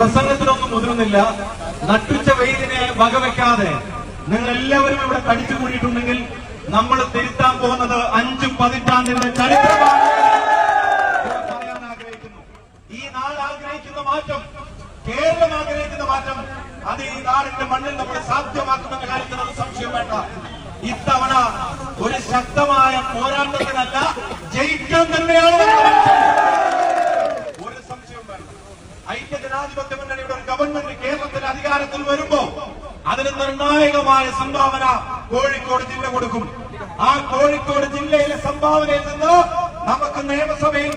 പ്രസംഗത്തിലൊന്നും മുതിർന്നില്ല. നട്ടുച്ച വെയിലിനെ വകവെക്കാതെ നിങ്ങൾ എല്ലാവരും ഇവിടെ കടിച്ചു കൂടിയിട്ടുണ്ടെങ്കിൽ നമ്മൾ തിരുത്താൻ പോകുന്നത് 5 പതിറ്റാണ്ടിന്റെ ചരിത്രമാണ് പറയാൻ ആഗ്രഹിക്കുന്നു. ഈ നാട് ആഗ്രഹിക്കുന്ന മാറ്റം, കേരളം ആഗ്രഹിക്കുന്ന മാറ്റം, അത് ഈ നാടിന്റെ മണ്ണിൽ നമ്മൾ സാധ്യമാക്കുമെന്ന കാര്യത്തിൽ അത് സംശയം വേണ്ട. ഇത്തവണ ഒരു ശക്തമായ പോരാട്ടത്തിനല്ല, ജയിക്കാൻ തന്നെയാണ്. ഒരു സംശയം വേണ്ട. ഐക്യജനാധിപത്യ മുന്നണിയുടെ ഒരു ഗവൺമെന്റ് കേരളത്തിൽ അധികാരത്തിൽ വരുമ്പോ അതിന് നിർണായകമായ സംഭാവന കോഴിക്കോട് ജില്ല കൊടുക്കും. ആ കോഴിക്കോട് ജില്ലയിലെ സംഭാവനയിൽ നിന്ന് നമുക്ക് നിയമസഭയിൽ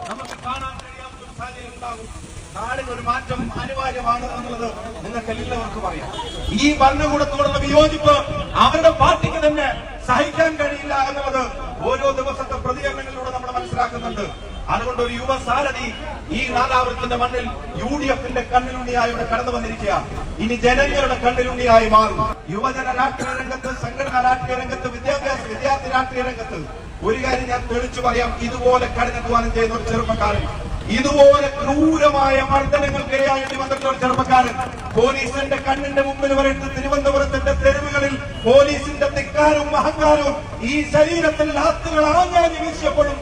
നമുക്ക് കാണാൻ കഴിയാത്ത ഒരു സാഹചര്യം ഉണ്ടാകും. നാടിന് ഒരു മാറ്റം അനിവാര്യമാണ് എന്നുള്ളത് നിങ്ങൾക്ക് എല്ലാവർക്കും അറിയാം. ഈ ഭരണകൂടത്തോടുള്ള വിയോജിപ്പ് അവരുടെ പാർട്ടിക്ക് തന്നെ സഹിക്കാൻ കഴിയില്ല എന്നുള്ളത് ഓരോ ദിവസത്തെ പ്രതികരണങ്ങളിലൂടെ നമ്മൾ മനസ്സിലാക്കുന്നുണ്ട്. അതുകൊണ്ട് ഒരു യുവസാരഥി ഈ നാദാപുരത്തിന്റെ മണ്ണിൽ UDFന്റെ കണ്ണിലുണ്ണിയായി ഇവിടെ കടന്നു വന്നിരിക്കുക. ഇനി ജനങ്ങളുടെ കണ്ണിലുണ്ണിയായി മാറും. യുവജന രാഷ്ട്രീയ രംഗത്ത്, സംഘടനാ രാഷ്ട്രീയ രംഗത്ത്, വിദ്യാർത്ഥി രാഷ്ട്രീയ രംഗത്ത് ഒരു കാര്യം ഞാൻ തെളിച്ചു പറയാം. ഇതുപോലെ കഠിനാധ്വാനം ചെയ്യുന്ന ഒരു ചെറുപ്പക്കാരൻ, ഇതുപോലെ ക്രൂരമായ മർദ്ദനങ്ങൾക്കിരയായിട്ട് വന്നിട്ടുള്ള ഒരു ചെറുപ്പക്കാരൻ, പോലീസിന്റെ കണ്ണിന്റെ മുമ്പിൽ വരട്ട് തിരുവനന്തപുരത്തിന്റെ തെരുവുകളിൽ പോലീസിന്റെ ധിക്കാരവും അഹങ്കാരവും ഈ ശരീരത്തിൽ ലാത്തുകൾ ആഞ്ഞാഞ്ഞ് വീശിയപ്പോഴും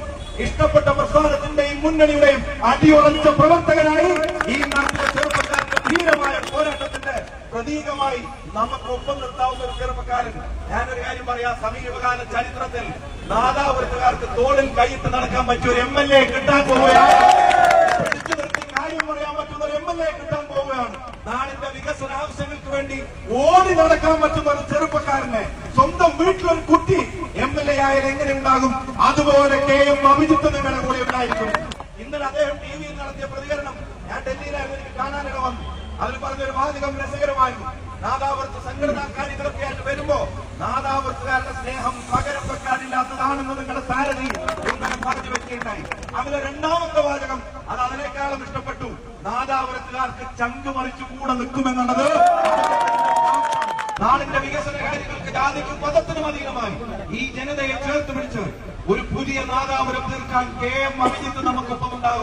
ഇഷ്ടപ്പെട്ട പ്രസ്ഥാനത്തിന്റെയും മുന്നണിയുടെയും അടിയുറച്ച പ്രവർത്തകനായി ഈ നാട്ടിലെ ചെറുപ്പക്കാരുടെ ധീരമായ പോരാട്ടത്തിന്റെ പ്രതീകമായി നമുക്ക് ഒപ്പം നിർത്താവുന്ന ഒരു ചെറുപ്പക്കാരൻ. ഞാനൊരു കാര്യം പറയാം. സമീപകാല ചരിത്രത്തിൽ നാദാപുരത്തുകാർക്ക് തോളിൽ കൈയിട്ട് നടക്കാൻ പറ്റിയ ഒരു MLA കിട്ടാൻ പോവുകയാണ്. പിടിച്ചു നിർത്തി കാര്യം പറയാൻ പറ്റുന്ന ഒരു MLA കിട്ടാൻ പോവുകയാണ്. നാടിന്റെ വികസന ആവശ്യങ്ങൾക്ക് വേണ്ടി ഓടി നടക്കാൻ പറ്റുന്ന ഒരു ചെറുപ്പക്കാരനെ സ്വന്തം വീട്ടിലൊരു കുട്ടി MLA ആയാൽ എങ്ങനെ ഉണ്ടാകും? അതുപോലെ KM അഭിജിത്ത് നിങ്ങളുടെ കൂടെ ഉണ്ടായിരിക്കും. ഇന്നലെ അദ്ദേഹം TV-യിൽ നടത്തിയ പ്രതികരണം ഞാൻ ഡൽഹിയിലായിരുന്നു, എനിക്ക് കാണാനിട വന്നു. അതിൽ പറഞ്ഞൊരു വാചകം രസകരമായിരുന്നു. നാദാപുരത്ത് സംഘടനാ കാര്യങ്ങളൊക്കെ ആയിട്ട് വരുമ്പോ നാദാപുരത്തുകാരുടെ സ്നേഹം പകരം വെക്കാനില്ലാത്തതാണെന്ന് നിങ്ങളുടെ സാരഥി എന്തെങ്കിലും പറഞ്ഞു വെക്കുകയുണ്ടായി. അതിലെ രണ്ടാമത്തെ വാചകം അത് അതിനേക്കാളും ഇഷ്ടപ്പെട്ടു. നാദാപുരത്തുകാർക്ക് ചങ്ക് മറിച്ചു കൂടെ നിൽക്കുമെന്നുള്ളത്. നാടിന്റെ വികസന കാര്യങ്ങൾക്ക് ജാതിക്കും മതത്തിനും അധീനമായി ഈ ജനതയെ ചേർത്ത് പിടിച്ച് ഒരു പുതിയ നാദാപുരം തീർക്കാൻ KM അഭിജിത്ത് നമുക്കൊപ്പം ഉണ്ടാകും.